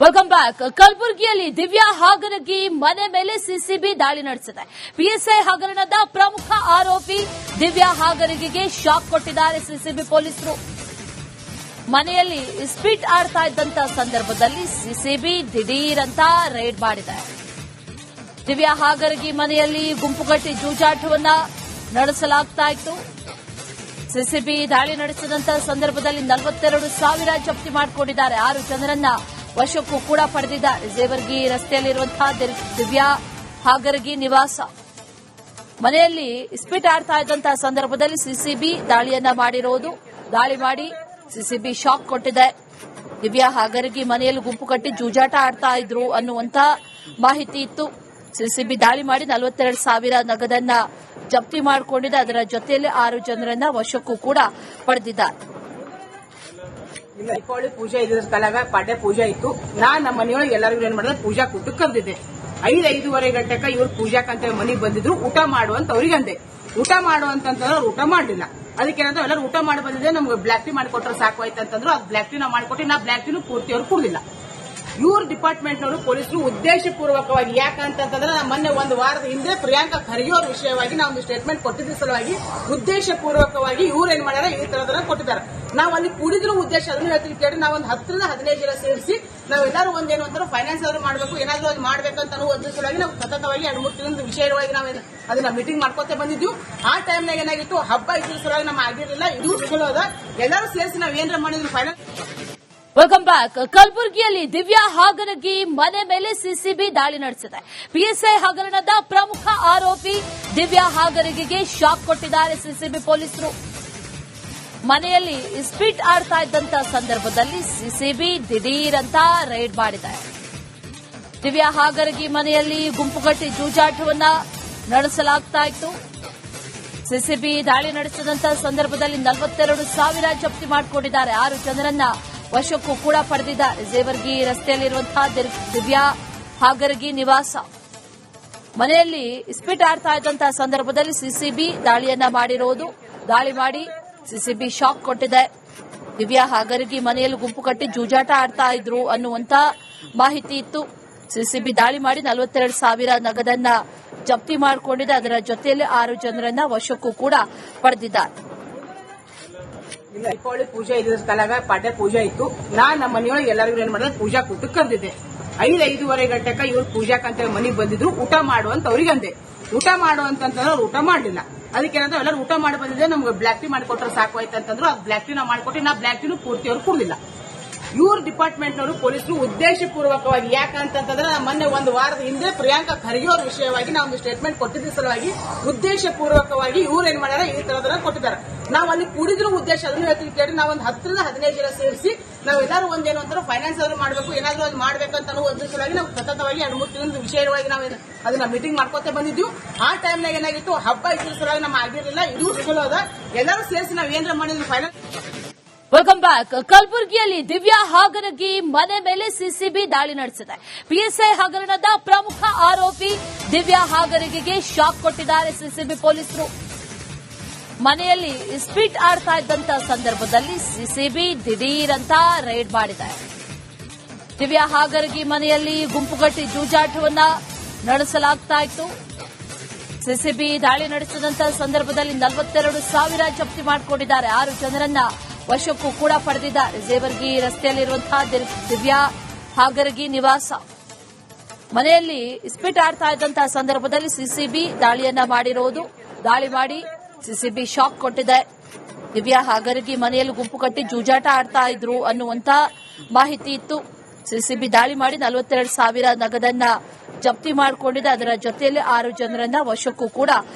Welcome back. ಕಲಬುರಗಿಯಲ್ಲಿ ದಿವ್ಯಾ ಹಾಗರಗಿ ಮನೆ ಮೇಲೆ ಸಿಸಿಬಿ ದಾಳಿ ನಡೆಸಿದೆ. ಪಿಎಸ್ಐ ಹಗರಣದ ಪ್ರಮುಖ ಆರೋಪಿ ದಿವ್ಯಾ ಹಾಗರಗಿಗೆ ಶಾಕ್ ಕೊಟ್ಟಿದ್ದಾರೆ ಸಿಸಿಬಿ ಪೊಲೀಸರು. ಮನೆಯಲ್ಲಿ ಸ್ಪಿಟ್ ಆಡ್ತಾ ಇದ್ದಂತ ಸಂದರ್ಭದಲ್ಲಿ ಸಿಸಿಬಿ ದಿಢೀರಂತ ರೈಡ್ ಮಾಡಿದೆ. ದಿವ್ಯಾ ಹಾಗರಗಿ ಮನೆಯಲ್ಲಿ ಗುಂಪುಗಟ್ಟಿ ಜೂಜಾಟವನ್ನ ನಡೆಸಲಾಗ್ತಾ ಇತ್ತು. ಸಿಸಿಬಿ ದಾಳಿ ನಡೆಸಿದಂತ ಸಂದರ್ಭದಲ್ಲಿ 42,000 ಜಪ್ತಿ ಮಾಡಿಕೊಂಡಿದ್ದಾರೆ. 6 ಜನರನ್ನ ವಶಕ್ಕೂ ಕೂಡ ಪಡೆದಿದ್ದಾರೆ. ಜೇವರ್ಗಿ ರಸ್ತೆಯಲ್ಲಿರುವಂತಹ ದಿವ್ಯಾ ಹಾಗರಗಿ ನಿವಾಸ ಮನೆಯಲ್ಲಿ ಸ್ಪಿಟ್ ಆಡ್ತಾ ಇದ್ದಂತಹ ಸಂದರ್ಭದಲ್ಲಿ ಸಿಸಿಬಿ ದಾಳಿಯನ್ನ ಮಾಡಿರೋದು. ದಾಳಿ ಮಾಡಿ ಸಿಸಿಬಿ ಶಾಕ್ ಕೊಟ್ಟಿದೆ. ದಿವ್ಯಾ ಹಾಗರಗಿ ಮನೆಯಲ್ಲಿ ಗುಂಪು ಕಟ್ಟಿ ಜೂಜಾಟ ಆಡ್ತಾ ಇದ್ರು ಅನ್ನುವಂತ ಮಾಹಿತಿ ಇತ್ತು. ಸಿಸಿಬಿ ದಾಳಿ ಮಾಡಿ 42,000 ನಗದನ್ನ ಜಪ್ತಿ ಮಾಡಿಕೊಂಡಿದೆ. ಅದರ ಜೊತೆಯಲ್ಲಿ 6 ಜನರನ್ನ ವಶಕ್ಕೂ ಕೂಡ ಪಡೆದಿದ್ದಾರೆ. ದೀಪಾವಳಿ ಪೂಜೆ ಇದ್ರ ಕಾಲಾಗ ಪಾಡ್ಯ ಪೂಜೆ ಇತ್ತು. ನಮ್ಮ ಮನೆಯೊಳಗೆ ಎಲ್ಲರಿಗೂ ಏನ್ ಮಾಡಿದ್ರೆ ಪೂಜಾ ಕೂಟಕ್ಕೆ ಕರೆದಿದ್ದೆ. 5:05 ಗಂಟೆಕ ಇವ್ರು ಪೂಜಾಕಂತ ಮನೆಗೆ ಬಂದಿದ್ರು. ಊಟ ಮಾಡುವಂತ ಅವ್ರಿಗೆ ಅಂದೆ. ಊಟ ಮಾಡುವಂತಂದ್ರೆ ಅವ್ರು ಊಟ ಮಾಡಲಿಲ್ಲ. ಅದಕ್ಕೆ ಏನಂದ್ರೆ ಎಲ್ಲರೂ ಊಟ ಮಾಡಿ ಬಂದಿದ್ರೆ ನಮ್ಗೆ ಬ್ಲಾಕ್ ಟೀ ಮಾಡಿಕೊಟ್ರೆ ಸಾಕು ಆಯ್ತು ಅಂತಂದ್ರು. ಅದು ಬ್ಲಾಕ್ ಟೀ ಮಾಡಿಕೊಟ್ಟು ನಾ ಬ್ಲಾಕ್ ಟೀನು ಪೂರ್ತಿ ಅವ್ರು ಕುಡಿದಿಲ್ಲ. ಇವ್ರ ಡಿಪಾರ್ಟ್ಮೆಂಟ್ನವರು ಪೊಲೀಸರು ಉದ್ದೇಶಪೂರ್ವಕವಾಗಿ ಯಾಕಂತಂದ್ರೆ ಮೊನ್ನೆ ಒಂದು ವಾರದ ಹಿಂದೆ ಪ್ರಿಯಾಂಕಾ ಖರ್ಗೆ ಅವ್ರ ವಿಷಯವಾಗಿ ನಾವು ಒಂದು ಸ್ಟೇಟ್ಮೆಂಟ್ ಕೊಟ್ಟಿದ್ದ ಸಲುವಾಗಿ ಉದ್ದೇಶಪೂರ್ವಕವಾಗಿ ಇವ್ರು ಏನ್ ಮಾಡ್ಯಾರ ಈ ತರದನ್ನ ಕೊಟ್ಟಿದ್ದಾರೆ. ನಾವು ಅಲ್ಲಿ ಕುಡಿದ್ರು ಉದ್ದೇಶ ಅದನ್ನ ಹೇಳ್ತೀವಿ ಕೇಳಿ ನಾವು ಒಂದು 10ರಿಂದ 15 ಜನ ಸೇರಿಸಿ ನಾವೆಲ್ಲರೂ ಒಂದೇನು ಅಂತಾರೆ ಫೈನಾನ್ಸ್ ಆದ್ರೂ ಮಾಡಬೇಕು, ಏನಾದ್ರೂ ಅದು ಮಾಡ್ಬೇಕಂತ ಒಂದು ಸಲುವಾಗಿ ನಾವು ಸತತವಾಗಿ 2-3 ತಿಂಗಳ ವಿಷಯವಾಗಿ ನಾವು ಅದನ್ನ ಮೀಟಿಂಗ್ ಮಾಡ್ಕೊತ ಬಂದಿದ್ವಿ. ಆ ಟೈಮ್ನಾಗ ಏನಾಗಿತ್ತು, ಹಬ್ಬ ಇದ್ರ ಸಲುವಾಗಿ ನಮ್ಗೆ ಆಗಿರಲಿಲ್ಲ. ಇದು ಚಲೋ ಅದ. ಎಲ್ಲರೂ ಸೇರಿಸಿ ನಾವು ಏನಾರ ಮಾಡಿದ್ರು ಫೈನಾನ್ಸ್. Welcome back. ಕಲಬುರಗಿಯಲ್ಲಿ ದಿವ್ಯಾ ಹಾಗರಗಿ ಮನೆ ಮೇಲೆ ಸಿಸಿಬಿ ದಾಳಿ ನಡೆಸಿದೆ. ಪಿಎಸ್ಐ ಹಗರಣದ ಪ್ರಮುಖ ಆರೋಪಿ ದಿವ್ಯಾ ಹಾಗರಗಿಗೆ ಶಾಕ್ ಕೊಟ್ಟಿದ್ದಾರೆ ಸಿಸಿಬಿ ಪೊಲೀಸರು. ಮನೆಯಲ್ಲಿ ಸ್ಪಿಟ್ ಆಡ್ತಾ ಇದ್ದಂತ ಸಂದರ್ಭದಲ್ಲಿ ಸಿಸಿಬಿ ದಿಢೀರಂತ ರೈಡ್ ಮಾಡಿದೆ. ದಿವ್ಯಾ ಹಾಗರಗಿ ಮನೆಯಲ್ಲಿ ಗುಂಪುಗಟ್ಟಿ ಜೂಜಾಟವನ್ನ ನಡೆಸಲಾಗ್ತಾ ಇತ್ತು. ಸಿಸಿಬಿ ದಾಳಿ ನಡೆಸಿದಂತ ಸಂದರ್ಭದಲ್ಲಿ 42,000 ಜಪ್ತಿ ಮಾಡಿಕೊಂಡಿದ್ದಾರೆ. 6 ಜನರನ್ನ ವಶಕ್ಕೂ ಕೂಡ ಪಡೆದಿದ್ದಾರೆ. ಜೇವರ್ಗಿ ರಸ್ತೆಯಲ್ಲಿರುವಂತಹ ದಿವ್ಯಾ ಹಾಗರಗಿ ನಿವಾಸ ಮನೆಯಲ್ಲಿ ಸ್ಪಿಟ್ ಆಡ್ತಾ ಇದ್ದಂತಹ ಸಂದರ್ಭದಲ್ಲಿ ಸಿಸಿಬಿ ದಾಳಿಯನ್ನ ಮಾಡಿರೋದು. ದಾಳಿ ಮಾಡಿ ಸಿಸಿಬಿ ಶಾಕ್ ಕೊಟ್ಟಿದೆ. ದಿವ್ಯಾ ಹಾಗರಗಿ ಮನೆಯಲ್ಲಿ ಗುಂಪು ಕಟ್ಟಿ ಜೂಜಾಟ ಆಡ್ತಾ ಇದ್ರು ಅನ್ನುವಂತ ಮಾಹಿತಿ ಇತ್ತು. ಸಿಸಿಬಿ ದಾಳಿ ಮಾಡಿ 42,000 ನಗದನ್ನ ಜಪ್ತಿ ಮಾಡಿಕೊಂಡಿದೆ. ಅದರ ಜೊತೆಯಲ್ಲಿ 6 ಜನರನ್ನ ವಶಕ್ಕೂ ಕೂಡ ಪಡೆದಿದ್ದಾರೆ. ದೀಪಾವಳಿ ಪೂಜೆ ಇದ್ರ ಕಾಲಾಗ ಪಾಡ್ಯ ಪೂಜೆ ಇತ್ತು. ನಮ್ಮ ಮನೆಯೊಳಗೆ ಎಲ್ಲರಿಗೂ ಏನ್ ಮಾಡಿದ್ರೆ ಪೂಜಾ ಕೂಟಕ್ಕೆ ಕರೆದಿದ್ದೆ. 5:05 ಗಂಟೆಕ ಇವ್ರು ಪೂಜಾಕಂತ ಮನೆಗೆ ಬಂದಿದ್ರು. ಊಟ ಮಾಡುವಂತ ಅವ್ರಿಗೆ ಅಂದೆ. ಊಟ ಮಾಡುವಂತಂದ್ರೆ ಅವ್ರು ಊಟ ಮಾಡಲಿಲ್ಲ. ಅದಕ್ಕೆ ಏನಂದ್ರೆ ಎಲ್ಲರೂ ಊಟ ಮಾಡಿ ಬಂದಿದ್ರೆ ನಮ್ಗೆ ಬ್ಲಾಕ್ ಟೀ ಮಾಡಿಕೊಟ್ರೆ ಸಾಕು ಆಯ್ತು ಅಂತಂದ್ರು. ಅದು ಬ್ಲಾಕ್ ಟೀ ಮಾಡಿಕೊಟ್ಟು ನಾ ಬ್ಲಾಕ್ ಟೀನು ಪೂರ್ತಿ ಅವ್ರು ಕುಡಿದಿಲ್ಲ. ಇವ್ರ ಡಿಪಾರ್ಟ್ಮೆಂಟ್ನವರು ಪೊಲೀಸರು ಉದ್ದೇಶಪೂರ್ವಕವಾಗಿ ಯಾಕಂತಂದ್ರೆ ಮೊನ್ನೆ ಒಂದು ವಾರದ ಹಿಂದೆ ಪ್ರಿಯಾಂಕಾ ಖರ್ಗೆ ಅವ್ರ ವಿಷಯವಾಗಿ ನಾವು ಒಂದು ಸ್ಟೇಟ್ಮೆಂಟ್ ಕೊಟ್ಟಿದ್ದ ಸಲುವಾಗಿ ಉದ್ದೇಶಪೂರ್ವಕವಾಗಿ ಇವ್ರು ಏನ್ ಮಾಡ್ಯಾರ ಈ ತರದನ್ನ ಕೊಟ್ಟಿದ್ದಾರೆ. ನಾವು ಅಲ್ಲಿ ಕುಡಿದ್ರು ಉದ್ದೇಶ ಅದನ್ನ ಹೇಳ್ತೀವಿ ಕೇಳಿ ನಾವು ಒಂದು 10ರಿಂದ 15 ಜನ ಸೇರಿಸಿ ನಾವೆಲ್ಲರೂ ಒಂದೇನು ಅಂತಾರೆ ಫೈನಾನ್ಸ್ ಆದ್ರೂ ಮಾಡಬೇಕು, ಏನಾದ್ರೂ ಅದು ಮಾಡ್ಬೇಕಂತ ಒಂದು ಸಲುವಾಗಿ ನಾವು ಸತತವಾಗಿ 2-3 ತಿಂಗಳ ವಿಷಯವಾಗಿ ನಾವು ಅದನ್ನ ಮೀಟಿಂಗ್ ಮಾಡ್ಕೊತ ಬಂದಿದ್ವಿ. ಆ ಟೈಮ್ನಾಗ ಏನಾಗಿತ್ತು, ಹಬ್ಬ ಇದ್ರ ಸಲುವಾಗಿ ನಮ್ಗೆ ಆಗಿರಲಿಲ್ಲ. ಇದು ಚಲೋ ಅದ. ಎಲ್ಲರೂ ಸೇರಿಸಿ ನಾವು ಏನಾರ ಮಾಡಿದ್ರು ಫೈನಾನ್ಸ್. Welcome back. ಕಲಬುರಗಿಯಲ್ಲಿ ದಿವ್ಯಾ ಹಾಗರಗಿ ಮನೆ ಮೇಲೆ ಸಿಸಿಬಿ ದಾಳಿ ನಡೆಸಿದೆ. ಪಿಎಸ್ಐ ಹಗರಣದ ಪ್ರಮುಖ ಆರೋಪಿ ದಿವ್ಯಾ ಹಾಗರಗಿಗೆ ಶಾಕ್ ಕೊಟ್ಟಿದ್ದಾರೆ ಸಿಸಿಬಿ ಪೊಲೀಸರು. ಮನೆಯಲ್ಲಿ ಸ್ಪಿಟ್ ಆಡ್ತಾ ಇದ್ದಂತ ಸಂದರ್ಭದಲ್ಲಿ ಸಿಸಿಬಿ ದಿಢೀರಂತ ರೈಡ್ ಮಾಡಿದೆ. ದಿವ್ಯಾ ಹಾಗರಗಿ ಮನೆಯಲ್ಲಿ ಗುಂಪುಗಟ್ಟಿ ಜೂಜಾಟವನ್ನ ನಡೆಸಲಾಗ್ತಾ ಇತ್ತು. ಸಿಸಿಬಿ ದಾಳಿ ನಡೆಸಿದಂತ ಸಂದರ್ಭದಲ್ಲಿ 42,000 ಜಪ್ತಿ ಮಾಡಿಕೊಂಡಿದ್ದಾರೆ. 6 ಜನರನ್ನ ವಶಕ್ಕೂ ಕೂಡ ಪಡೆದಿದ್ದಾರೆ. ಜೇವರ್ಗಿ ರಸ್ತೆಯಲ್ಲಿರುವಂತಹ ದಿವ್ಯಾ ಹಾಗರಗಿ ನಿವಾಸ ಮನೆಯಲ್ಲಿ ಸ್ಪಿಟ್ ಆಡ್ತಾ ಇದ್ದಂತಹ ಸಂದರ್ಭದಲ್ಲಿ ಸಿಸಿಬಿ ದಾಳಿಯನ್ನ ಮಾಡಿರೋದು. ದಾಳಿ ಮಾಡಿ ಸಿಸಿಬಿ ಶಾಕ್ ಕೊಟ್ಟಿದೆ. ದಿವ್ಯಾ ಹಾಗರಗಿ ಮನೆಯಲ್ಲಿ ಗುಂಪು ಕಟ್ಟಿ ಜೂಜಾಟ ಆಡ್ತಾ ಇದ್ರು ಅನ್ನುವಂತ ಮಾಹಿತಿ ಇತ್ತು. ಸಿಸಿಬಿ ದಾಳಿ ಮಾಡಿ 42,000 ನಗದನ್ನ ಜಪ್ತಿ ಮಾಡಿಕೊಂಡಿದೆ. ಅದರ ಜೊತೆಯಲ್ಲಿ 6 ಜನರನ್ನ ವಶಕ್ಕೂ ಕೂಡ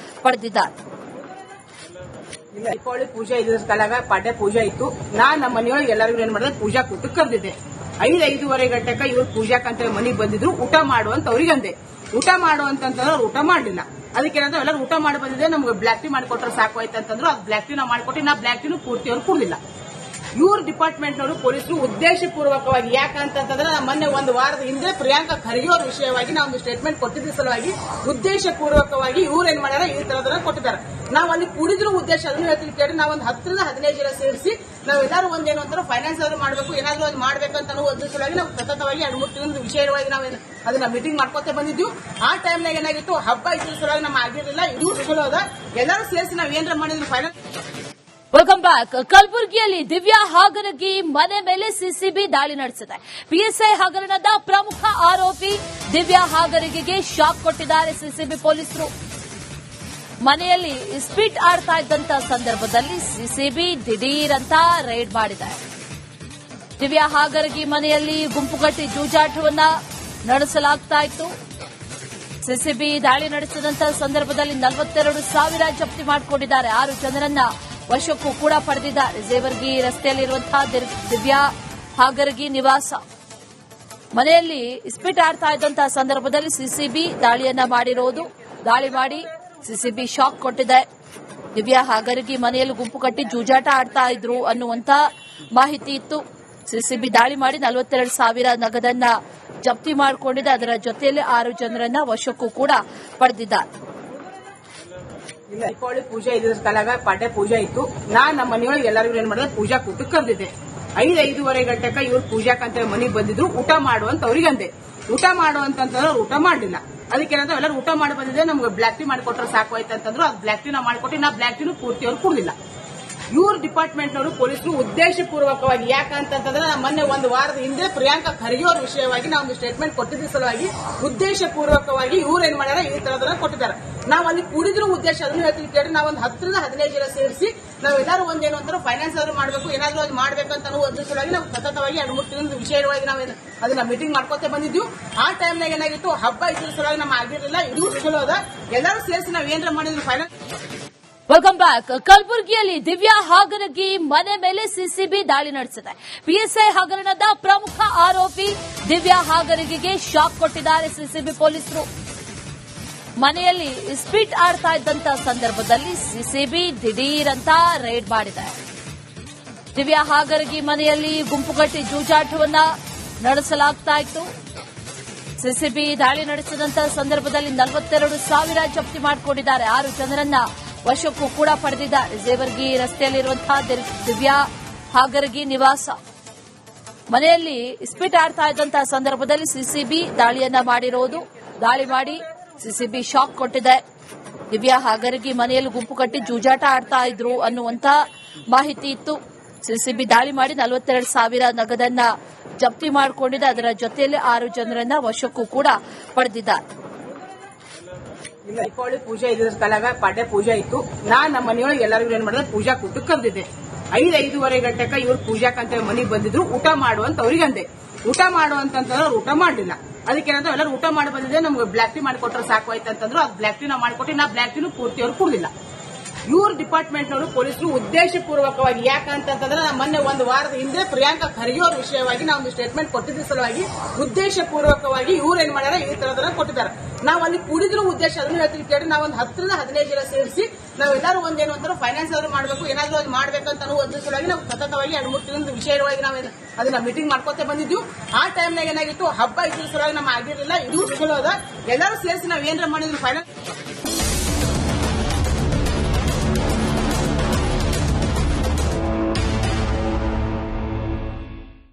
ಪಡೆದಿದ್ದಾರೆ. ದೀಪಾವಳಿ ಪೂಜೆ ಇದ್ರ ಕಾಲಾಗ ಪಾಡ್ಯ ಪೂಜೆ ಇತ್ತು. ನಮ್ಮ ಮನೆಯೊಳಗೆ ಎಲ್ಲರಿಗೂ ಏನ್ ಮಾಡಿದ್ರೆ ಪೂಜಾ ಕೂಟಕ್ಕೆ ಕರೆದಿದ್ದೆ. 5:05 ಗಂಟೆಕ ಇವ್ರು ಪೂಜಾಕಂತ ಮನೆಗೆ ಬಂದಿದ್ರು. ಊಟ ಮಾಡುವಂತ ಅವ್ರಿಗೆ ಅಂದೆ. ಊಟ ಮಾಡುವಂತಂದ್ರೆ ಅವ್ರು ಊಟ ಮಾಡಲಿಲ್ಲ. ಅದಕ್ಕೆ ಏನಂದ್ರೆ ಎಲ್ಲರೂ ಊಟ ಮಾಡಿ ಬಂದಿದ್ರೆ ನಮ್ಗೆ ಬ್ಲಾಕ್ ಟೀ ಮಾಡಿಕೊಟ್ರೆ ಸಾಕು ಆಯ್ತು ಅಂತಂದ್ರು. ಅದು ಬ್ಲಾಕ್ ಟೀ ಮಾಡಿಕೊಟ್ಟು ನಾ ಬ್ಲಾಕ್ ಟೀನು ಪೂರ್ತಿ ಅವ್ರು ಕುಡಿದಿಲ್ಲ. ಇವ್ರ ಡಿಪಾರ್ಟ್ಮೆಂಟ್ನವರು ಪೊಲೀಸರು ಉದ್ದೇಶಪೂರ್ವಕವಾಗಿ ಯಾಕಂತಂದ್ರೆ ಮೊನ್ನೆ ಒಂದು ವಾರದ ಹಿಂದೆ ಪ್ರಿಯಾಂಕಾ ಖರ್ಗೆ ಅವ್ರ ವಿಷಯವಾಗಿ ನಾವು ಒಂದು ಸ್ಟೇಟ್ಮೆಂಟ್ ಕೊಟ್ಟಿದ್ದ ಸಲುವಾಗಿ ಉದ್ದೇಶಪೂರ್ವಕವಾಗಿ ಇವ್ರು ಏನ್ ಮಾಡ್ಯಾರ ಈ ತರದನ್ನ ಕೊಟ್ಟಿದ್ದಾರೆ. ನಾವು ಅಲ್ಲಿ ಕುಡಿದ್ರು ಉದ್ದೇಶ ಅದನ್ನ ಹೇಳ್ತೀವಿ ಕೇಳಿ ನಾವು ಒಂದು 10ರಿಂದ 15 ಜನ ಸೇರಿಸಿ ನಾವೆಲ್ಲರೂ ಒಂದೇನು ಅಂತಾರೆ ಫೈನಾನ್ಸ್ ಆದ್ರೂ ಮಾಡಬೇಕು, ಏನಾದ್ರೂ ಅದು ಮಾಡ್ಬೇಕಂತ ಒಂದು ಸಲುವಾಗಿ ನಾವು ಸತತವಾಗಿ 2-3 ತಿಂಗಳ ವಿಷಯವಾಗಿ ನಾವು ಅದನ್ನ ಮೀಟಿಂಗ್ ಮಾಡ್ಕೊತ ಬಂದಿದ್ವಿ. ಆ ಟೈಮ್ನಾಗ ಏನಾಗಿತ್ತು, ಹಬ್ಬ ಇದ್ರ ಸಲುವಾಗಿ ನಮ್ಮ ಆಗಿರಲಿಲ್ಲ. ಇದು ಚಲೋ ಅದ, ಎಲ್ಲರೂ ಸೇರಿಸಿ ನಾವು ಏನಾರ ಮಾಡಿದ್ವಿ ಫೈನಾನ್ಸ್. Welcome back. ಕಲಬುರಗಿಯಲ್ಲಿ ದಿವ್ಯಾ ಹಾಗರಗಿ ಮನೆ ಮೇಲೆ ಸಿಸಿಬಿ ದಾಳಿ ನಡೆಸಿದೆ. ಪಿಎಸ್ಐ ಹಗರಣದ ಪ್ರಮುಖ ಆರೋಪಿ ದಿವ್ಯಾ ಹಾಗರಗಿಗೆ ಶಾಕ್ ಕೊಟ್ಟಿದ್ದಾರೆ ಸಿಸಿಬಿ ಪೊಲೀಸರು. ಮನೆಯಲ್ಲಿ ಸ್ಪೀಟ್ ಆಡ್ತಾ ಇದ್ದಂತ ಸಂದರ್ಭದಲ್ಲಿ ಸಿಸಿಬಿ ದಿಢೀರ್ ಅಂತ ರೈಡ್ ಮಾಡಿದೆ. ದಿವ್ಯಾ ಹಾಗರಗಿ ಮನೆಯಲ್ಲಿ ಗುಂಪುಗಟ್ಟಿ ಜೂಜಾಟವನ್ನ ನಡೆಸಲಾಗ್ತಾ ಇತ್ತು. ಸಿಸಿಬಿ ದಾಳಿ ನಡೆಸಿದಂತ ಸಂದರ್ಭದಲ್ಲಿ 42,000 ಜಪ್ತಿ ಮಾಡಿಕೊಂಡಿದ್ದಾರೆ. 6 ಜನರನ್ನ ವಶಕ್ಕೂ ಕೂಡ ಪಡೆದಿದ್ದಾರೆ. ಜೇವರ್ಗಿ ರಸ್ತೆಯಲ್ಲಿರುವಂತಹ ದಿವ್ಯಾ ಹಾಗರಗಿ ನಿವಾಸ ಮನೆಯಲ್ಲಿ ಸ್ಪೀಟ್ ಆಡ್ತಾ ಇದ್ದಂತಹ ಸಂದರ್ಭದಲ್ಲಿ ಸಿಸಿಬಿ ದಾಳಿಯನ್ನ ಮಾಡಿರೋದು. ದಾಳಿ ಮಾಡಿ ಸಿಸಿಬಿ ಶಾಕ್ ಕೊಟ್ಟಿದೆ. ದಿವ್ಯಾ ಹಾಗರಗಿ ಮನೆಯಲ್ಲಿ ಗುಂಪು ಕಟ್ಟಿ ಜೂಜಾಟ ಆಡ್ತಾ ಇದ್ರು ಅನ್ನುವಂತ ಮಾಹಿತಿ ಇತ್ತು. ಸಿಸಿಬಿ ದಾಳಿ ಮಾಡಿ 42,000 ನಗದನ್ನ ಜಪ್ತಿ ಮಾಡಿಕೊಂಡಿದೆ. ಅದರ ಜೊತೆಯಲ್ಲಿ 6 ಜನರನ್ನ ವಶಕ್ಕೂ ಕೂಡ ಪಡೆದಿದ್ದಾರೆ. ದೀಪಾವಳಿ ಪೂಜೆ ಇದ್ರ ಕಾಲಾಗ ಪಾಡ್ಯ ಪೂಜೆ ಇತ್ತು. ನಮ್ಮ ಮನೆಯೊಳಗೆ ಎಲ್ಲರಿಗೂ ಏನ್ ಮಾಡಿದ್ರೆ ಪೂಜಾ ಕೂಟಕ್ಕೆ ಕರೆದಿದ್ದೆ. 5-5:30 ಗಂಟೆಕ ಇವ್ರು ಪೂಜಾಕಂತ ಮನೆಗೆ ಬಂದಿದ್ರು. ಊಟ ಮಾಡುವಂತ ಅವ್ರಿಗಂದೆ. ಊಟ ಮಾಡುವಂತಂದ್ರೆ ಊಟ ಮಾಡಲಿಲ್ಲ. ಅದಕ್ಕೇನಂದ್ರೆ ಎಲ್ಲರೂ ಊಟ ಮಾಡಿ ಬಂದಿದ್ರೆ ನಮ್ಗೆ ಬ್ಲಾಕ್ ಟೀ ಮಾಡಿಕೊಟ್ರೆ ಸಾಕು ಆಯ್ತು ಅಂತಂದ್ರು. ಅದು ಬ್ಲಾಕ್ ಟೀ ಮಾಡಿಕೊಟ್ಟು ನಾ ಬ್ಲಾಕ್ ಟೀನು ಪೂರ್ತಿ ಅವ್ರು ಕುಡಿದಿಲ್ಲ. ಇವ್ರ ಡಿಪಾರ್ಟ್ಮೆಂಟ್ನವರು ಪೊಲೀಸರು ಉದ್ದೇಶಪೂರ್ವಕವಾಗಿ ಯಾಕಂತಂದ್ರೆ ಮೊನ್ನೆ ಒಂದು ವಾರದ ಹಿಂದೆ ಪ್ರಿಯಾಂಕಾ ಖರ್ಗೆ ಅವ್ರ ವಿಷಯವಾಗಿ ನಾವು ಒಂದು ಸ್ಟೇಟ್ಮೆಂಟ್ ಕೊಟ್ಟಿದ್ದ ಸಲುವಾಗಿ ಉದ್ದೇಶಪೂರ್ವಕವಾಗಿ ಇವ್ರು ಏನ್ ಮಾಡ್ಯಾರ ಈ ತರದನ್ನ ಕೊಟ್ಟಿದ್ದಾರೆ. ನಾವು ಅಲ್ಲಿ ಕೂಡಿದ್ರು ಉದ್ದೇಶ ಅದನ್ನ ಹೇಳ್ತೀವಿ. ನಾವು ಒಂದು 10-15 ಜನ ಸೇರಿಸಿ ನಾವೆಲ್ಲರೂ ಒಂದೇನು ಅಂತಾರೆ ಫೈನಾನ್ಸ್ ಆದ್ರೂ ಮಾಡಬೇಕು, ಏನಾದ್ರೂ ಅದು ಮಾಡ್ಬೇಕಂತ ಒಂದು ಸಲುವಾಗಿ ನಾವು ಸತತವಾಗಿ 2-3 ತಿಂಗಳ ವಿಷಯವಾಗಿ ನಾವು ಅದನ್ನ ಮೀಟಿಂಗ್ ಮಾಡ್ಕೊತ ಬಂದಿದ್ವಿ. ಆ ಟೈಮ್ನಾಗ ಏನಾಗಿತ್ತು, ಹಬ್ಬ ಇದ್ರ ಸಲುವಾಗಿ ನಮ್ಮ ಆಗಿರಲಿಲ್ಲ. ಇದು ಚಲೋ ಅದ, ಎಲ್ಲರೂ ಸೇರಿಸಿ ನಾವು ಏನಾರ ಮಾಡಿದ್ವಿ ಫೈನಾನ್ಸ್. Welcome back. ಕಲಬುರಗಿಯಲ್ಲಿ ದಿವ್ಯಾ ಹಾಗರಗಿ ಮನೆ ಮೇಲೆ ಸಿಸಿಬಿ ದಾಳಿ ನಡೆಸಿದೆ. ಪಿಎಸ್ಐ ಹಗರಣದ ಪ್ರಮುಖ ಆರೋಪಿ ದಿವ್ಯಾ ಹಾಗರಗಿಗೆ ಶಾಕ್ ಕೊಟ್ಟಿದ್ದಾರೆ ಸಿಸಿಬಿ ಪೊಲೀಸರು. ಮನೆಯಲ್ಲಿ ಸ್ಪೀಟ್ ಆಡ್ತಾ ಇದ್ದಂತ ಸಂದರ್ಭದಲ್ಲಿ ಸಿಸಿಬಿ ದಿಢೀರ್ ಅಂತ ರೈಡ್ ಮಾಡಿದೆ. ದಿವ್ಯಾ ಹಾಗರಗಿ ಮನೆಯಲ್ಲಿ ಗುಂಪುಗಟ್ಟಿ ಜೂಜಾಟವನ್ನ ನಡೆಸಲಾಗ್ತಾ ಇತ್ತು. ಸಿಸಿಬಿ ದಾಳಿ ನಡೆಸಿದಂತ ಸಂದರ್ಭದಲ್ಲಿ 42,000 ಜಪ್ತಿ ಮಾಡಿಕೊಂಡಿದ್ದಾರೆ. 6 ಜನರನ್ನ ವಶಕ್ಕೂ ಕೂಡ ಪಡೆದಿದ್ದಾರೆ. ಜೇವರ್ಗಿ ರಸ್ತೆಯಲ್ಲಿರುವಂತಹ ದಿವ್ಯಾ ಹಾಗರಗಿ ನಿವಾಸ ಮನೆಯಲ್ಲಿ ಸ್ಪೀಟ್ ಆಡ್ತಾ ಇದ್ದಂತಹ ಸಂದರ್ಭದಲ್ಲಿ ಸಿಸಿಬಿ ದಾಳಿಯನ್ನ ಮಾಡಿರೋದು. ದಾಳಿ ಮಾಡಿ ಸಿಸಿಬಿ ಶಾಕ್ ಕೊಟ್ಟಿದೆ. ದಿವ್ಯಾ ಹಾಗರಗಿ ಮನೆಯಲ್ಲಿ ಗುಂಪು ಕಟ್ಟಿ ಜೂಜಾಟ ಆಡ್ತಾ ಇದ್ರು ಅನ್ನುವಂತ ಮಾಹಿತಿ ಇತ್ತು. ಸಿಸಿಬಿ ದಾಳಿ ಮಾಡಿ 42,000 ನಗದನ್ನ ಜಪ್ತಿ ಮಾಡಿಕೊಂಡಿದೆ. ಅದರ ಜೊತೆಯಲ್ಲಿ 6 ಜನರನ್ನ ವಶಕ್ಕೂ ಕೂಡ ಪಡೆದಿದ್ದಾರೆ. ದೀಪಾವಳಿ ಪೂಜೆ ಇದ್ರ ಕಾಲಾಗ ಪಾಡ್ಯ ಪೂಜೆ ಇತ್ತು. ನಮ್ಮ ಮನೆಯೊಳಗೆ ಎಲ್ಲರಿಗೂ ಏನ್ ಮಾಡಿದ್ರೆ ಪೂಜಾ ಕೂಟಕ್ಕೆ ಕರೆದಿದ್ದೆ. 5-5:30 ಗಂಟೆಕ ಇವ್ರು ಪೂಜಾಕಂತ ಮನೆಗೆ ಬಂದಿದ್ರು. ಊಟ ಮಾಡುವಂತ ಅವ್ರಿಗಂದೆ. ಊಟ ಮಾಡುವಂತಂದ್ರೆ ಊಟ ಮಾಡಲಿಲ್ಲ. ಅದಕ್ಕೇನಂದ್ರೆ ಎಲ್ಲರೂ ಊಟ ಮಾಡಿ ಬಂದಿದ್ರೆ ನಮ್ಗೆ ಬ್ಲಾಕ್ ಟೀ ಮಾಡಿಕೊಟ್ರೆ ಸಾಕು ಆಯ್ತು ಅಂತಂದ್ರು. ಅದು ಬ್ಲಾಕ್ ಟೀ ಮಾಡಿಕೊಟ್ಟು ನಾ ಬ್ಲಾಕ್ ಟೀನು ಪೂರ್ತಿ ಅವ್ರು ಕುಡಿದಿಲ್ಲ. ಇವ್ರ ಡಿಪಾರ್ಟ್ಮೆಂಟ್ನವರು ಪೊಲೀಸರು ಉದ್ದೇಶಪೂರ್ವಕವಾಗಿ ಯಾಕಂತಂದ್ರೆ ಮೊನ್ನೆ ಒಂದು ವಾರದ ಹಿಂದೆ ಪ್ರಿಯಾಂಕಾ ಖರ್ಗೆ ಅವ್ರ ವಿಷಯವಾಗಿ ನಾವು ಒಂದು ಸ್ಟೇಟ್ಮೆಂಟ್ ಕೊಟ್ಟಿದ್ದ ಸಲುವಾಗಿ ಉದ್ದೇಶಪೂರ್ವಕವಾಗಿ ಇವ್ರು ಏನ್ ಮಾಡ್ಯಾರ ಈ ತರದನ್ನ ಕೊಟ್ಟಿದ್ದಾರೆ. ನಾವು ಅಲ್ಲಿ ಕೂಡಿದ್ರು ಉದ್ದೇಶ ಅದನ್ನ ಹೇಳ್ತೀವಿ. ನಾವು ಒಂದು 10-15 ಜನ ಸೇರಿಸಿ ನಾವೆಲ್ಲರೂ ಒಂದೇನು ಅಂತಾರೆ ಫೈನಾನ್ಸ್ ಆದ್ರೂ ಮಾಡಬೇಕು, ಏನಾದ್ರೂ ಅದು ಮಾಡ್ಬೇಕಂತ ಒಂದು ಸಲುವಾಗಿ ನಾವು ಸತತವಾಗಿ 2-3 ತಿಂಗಳ ವಿಷಯವಾಗಿ ನಾವು ಅದನ್ನ ಮೀಟಿಂಗ್ ಮಾಡ್ಕೊತ ಬಂದಿದ್ವಿ. ಆ ಟೈಮ್ನಾಗ ಏನಾಗಿತ್ತು, ಹಬ್ಬ ಇದ್ರ ಸಲುವಾಗಿ ನಮ್ಮ ಆಗಿರಲಿಲ್ಲ. ಇದು ಚಲೋ ಅದ, ಎಲ್ಲರೂ ಸೇರಿಸಿ ನಾವು ಏನಾರ ಮಾಡಿದ್ವಿ ಫೈನಾನ್ಸ್.